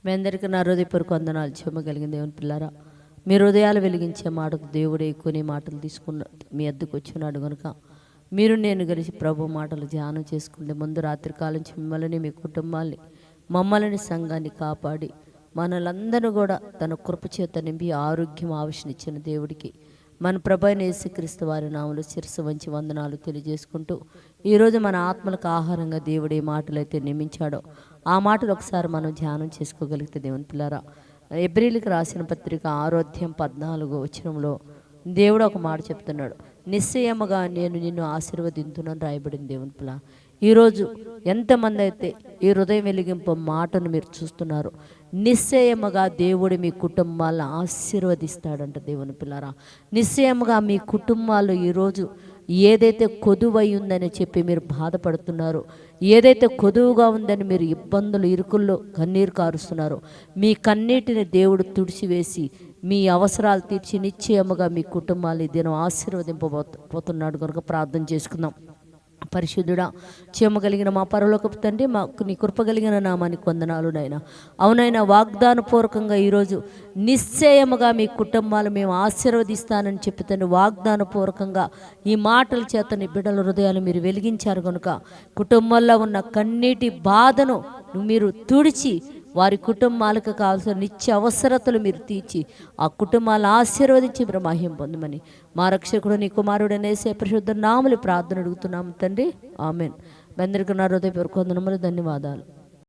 మీ అందరికీ నా హృదయపూర్వక వందనాలు. చెమ్మగలిగిన దేవుని పిల్లారా, మీ హృదయాలు వెలిగించే మాటకు దేవుడే కొన్ని మాటలు తీసుకున్న మీ అద్దకు వచ్చినాడు కనుక మీరు నేను కలిసి ప్రభు మాటలు ధ్యానం చేసుకుంటే ముందు రాత్రికాలం మిమ్మల్ని మీ కుటుంబాన్ని మమ్మల్ని సంఘాన్ని కాపాడి మనలందరూ కూడా తన కృపచేత నింపి ఆరోగ్యం ఆవిషనిచ్చిన దేవుడికి మన ప్రభైన యేసుక్రీస్తు వారి నామములో శిరస్సు వంచి వందనాలు తెలియజేసుకుంటూ ఈరోజు మన ఆత్మలకు ఆహారంగా దేవుడు ఏ మాటలు అయితే నియమించాడో ఆ మాటలు ఒకసారి మనం ధ్యానం చేసుకోగలిగితే దేవుని పిల్లారా, ఎబ్రీలకు రాసిన పత్రిక 6:14 దేవుడు ఒక మాట చెప్తున్నాడు. నిశ్చయముగా నేను నిన్ను ఆశీర్వదించునని రాయబడింది. దేవుని పిల్ల, ఈరోజు ఎంతమంది అయితే ఈ హృదయం వెలిగింపు మాటను మీరు చూస్తున్నారు, నిశ్చయముగా దేవుడు మీ కుటుంబాలను ఆశీర్వదిస్తాడంట. దేవుని పిల్లరా, నిశ్చయముగా మీ కుటుంబాలు ఈరోజు ఏదైతే కొదువై ఉందని చెప్పి మీరు బాధపడుతున్నారో, ఏదైతే కొదువుగా ఉందని మీరు ఇబ్బందులు ఇరుకుల్లో కన్నీరు కారుస్తున్నారో, మీ కన్నీటిని దేవుడు తుడిచివేసి మీ అవసరాలు తీర్చి నిశ్చయముగా మీ కుటుంబాన్ని దినం ఆశీర్వదింపబోతున్నాడు కనుక ప్రార్థన చేసుకుందాం. పరిశుద్ధుడా, చేయగలిగిన మా పరలోకపు తండ్రి, మాకు నీ కృపగలిగిన నామానికి వందనాలు నాయన. అవునైనా వాగ్దానపూర్వకంగా ఈరోజు నిశ్చయముగా మీ కుటుంబాలు మేము ఆశీర్వదిస్తానని చెప్పి తండ్రి వాగ్దానపూర్వకంగా ఈ మాటల చేత నీ బిడ్డల హృదయాలు మీరు వెలిగించారు కనుక కుటుంబంలో ఉన్న కన్నీటి బాధను మీరు తుడిచి వారి కుటుంబాలకు కావాల్సిన నిత్య అవసరతలు మీరు తీర్చి ఆ కుటుంబాలను ఆశీర్వదించి మీరు మహిమ పొందమని మా రక్షకుడు నీ కుమారుడనే పరిశుద్ధ నామములో ప్రార్థన అడుగుతున్నాము తండ్రి. ఆమెన్. అందరికీ నా హృదయపూర్వక వందనములు, ధన్యవాదాలు.